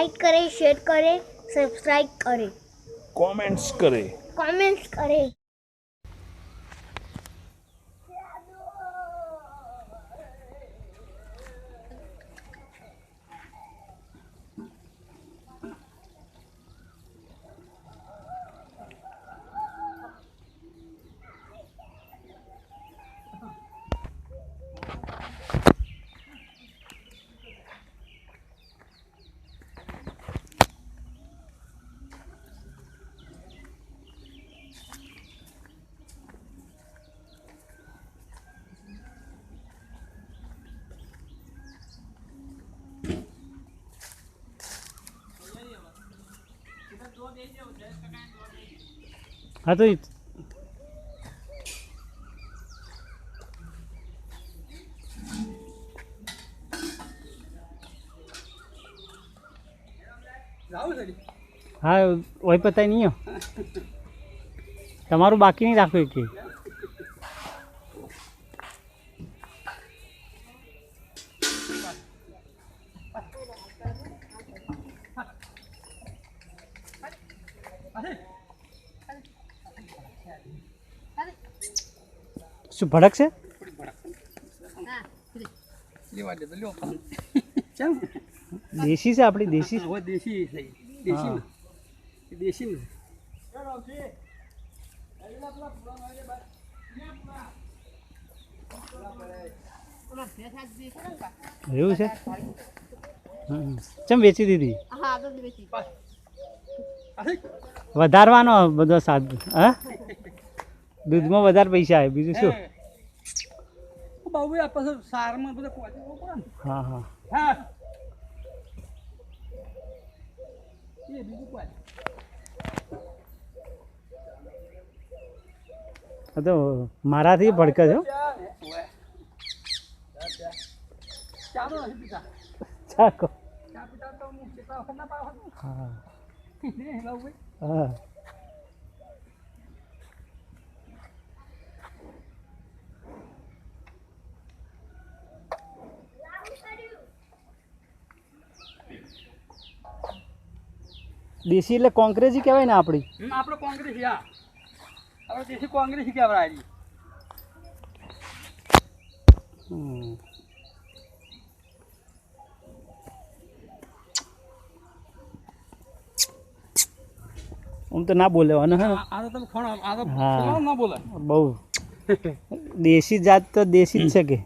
Like करें, share करें, subscribe करें, कमेंट्स करें। हाँ तो हाँ वही पता ही नहीं हो तमारू बाकी नहीं राखो एक શું ભડક છે દેશી છે આપણી દેશી દેશી દેશી દેશી એવું છે ચમ વેચી દીધી વધારવાનો બધો સાદ હા દૂધમાં વધારે પૈસા આવે બીજું શું બાબુ આ પાછું સારમાં બધા પહોંચવું પડે ને હા હા હા એ બીજું કોઈ આ તો મારાથી ભડકે છો ચાલો નથી પીતા ચાકો ચા પીતા તો હું કેટલા વખત ના પાવ હા બાબુ હા દેશી એટલે કોંગ્રેસી કહેવાય ને આપણી આપણે કોંગ્રેસી હા આપણે દેશી કોંગ્રેસી કહેવાય આમ તો ના બોલેવાનું હે આ તો તમે ખણો આ તો હા ના બોલે બહુ દેશી જાત તો દેશી જ છે કે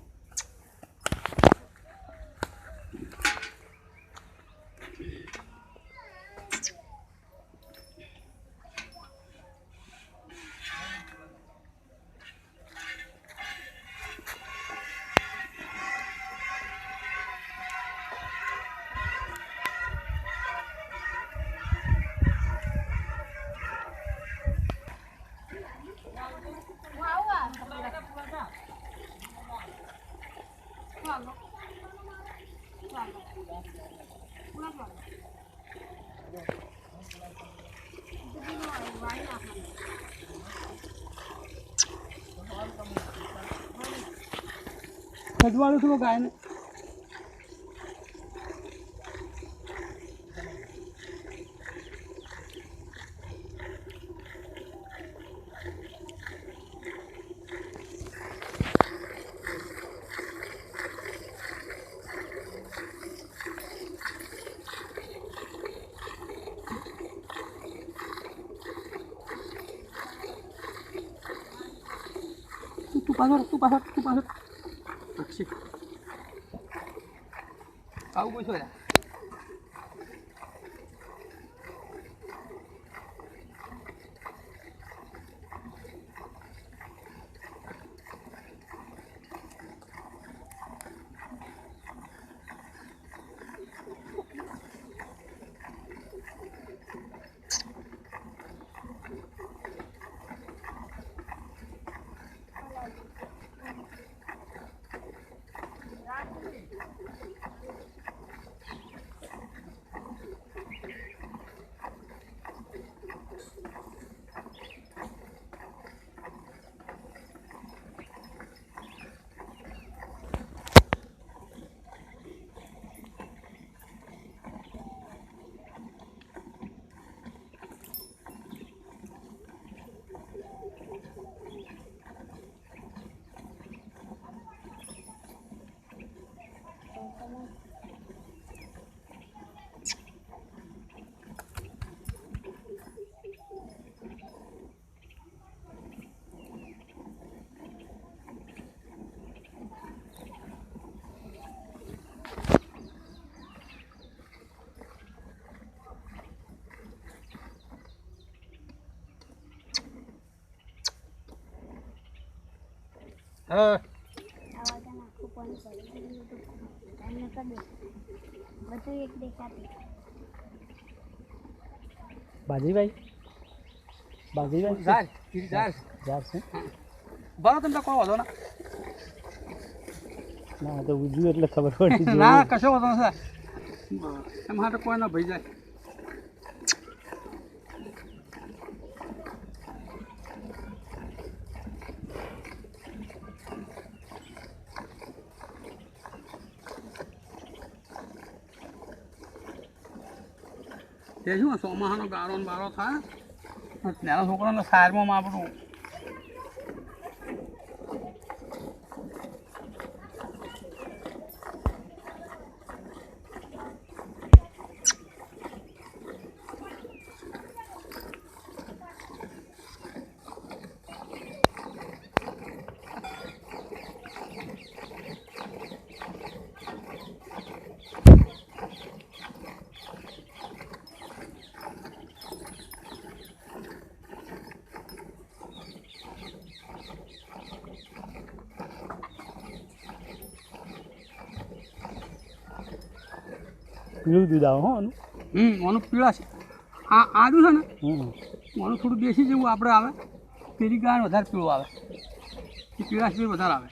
ખજવાળું થોડું ગાયને તું પાછળ અક્ષી આવું કોઈ છો હા આવા નાખું પણ એમને કરી દે બધું એક દેખાતું બાજરીભાઈ ઝાડ કીરી ઝાડ ઝાડ છે બરો તમને કોઈ વાંધો ના ના તો ઉજ્યું એટલે ખબર પડી ના કશો વાંધો નથી એમ હાટે કોઈ ના ભઈ જાય એ શું ચોમાસાનો ગાળો ને બારો થાય નાના છોકરાને સારમાં આપણું પીળું દૂધ આવે હો આનું ઓનું પીળા છે આ આદું છે ને હમ ઓનું થોડું દેશી જેવું આપણે આવે પેલી ગાય વધારે પીળું આવે એ પીળાશ બી વધારે આવે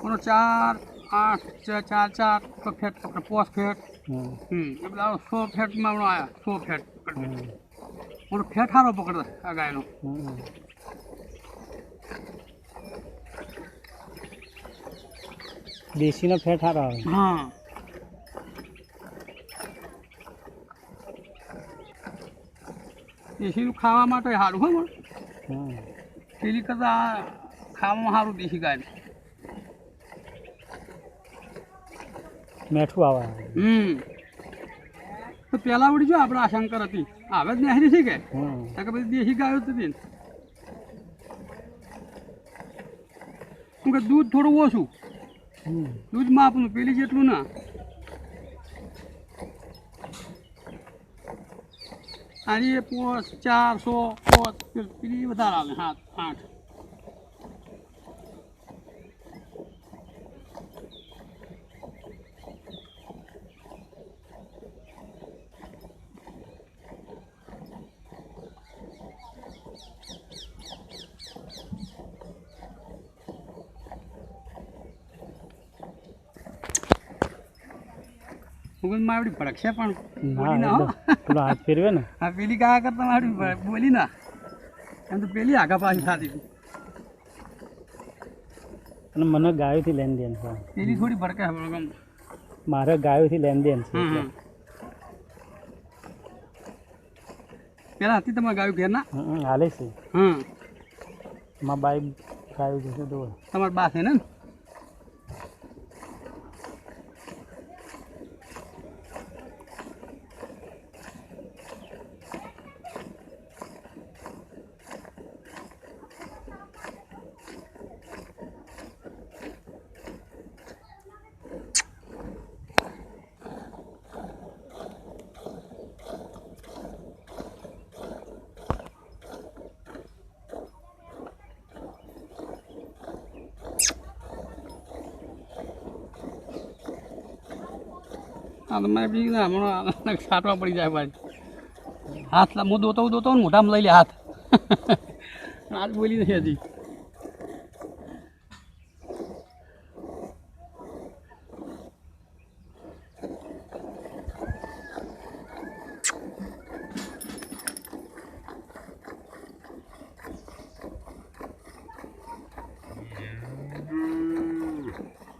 ઓનો 4 8 4 ફેટ પકડે 5 ફેટ એ બધા 100 ફેટમાં આપણો આવ્યા 100 ફેટ ઓનો ફેટ સારો પકડે આ ગાયનો દેશીનો ફેટ સારો આવે હા દેશીનું ખાવા માટે સારું હોય પણ પેલી કરતાં ખાવામાં સારું દેશી ગાય મેઠું આવે તો પહેલાં વળી જો આપણે આ શંકર હતી હવે જ નહેરી છે કે કે બધી દેશી ગાયો જ હતી ને શું કે દૂધ થોડું ઓછું દૂધ માપનું પેલી જેટલું ના આજે 400 પેલી વધારે આવે 7 8 માં આવડી ભડક છે પણ બોલી ના હો પેલો હાથ ફેરવે ને હા પેલી કાયા કરતા આવડી બોલી ના એમ તો પેલી આગા પાછી થતી હતી અને મને ગાયોથી લેન દેન છે પેલી થોડી ભડકે ગમ મારે ગાયોથી લેન દેન છે પેલા હતી તમારે ગાયું ઘેર ના હાલે છે હા મારા બાઈ ગાયો છે તો તમારી બા છે ને હા તમારે બી ના હમણાં છાંટવા પડી જાય પાછી હાથ હું દોતો ને મોઢામાં લઈ લે હાથ આજ બોલી નથી હજી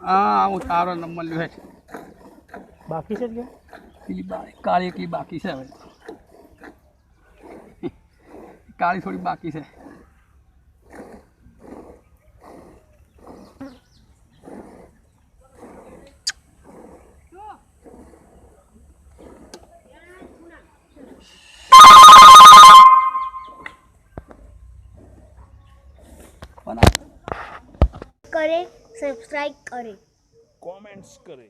હા હું તારો નંબર લ્યો છે બાકી છે કે પેલી કાળી એકલી બાકી છે હવે કાળી થોડી બાકી છે करे सब्सक्राइब करे कमेंट्स करे।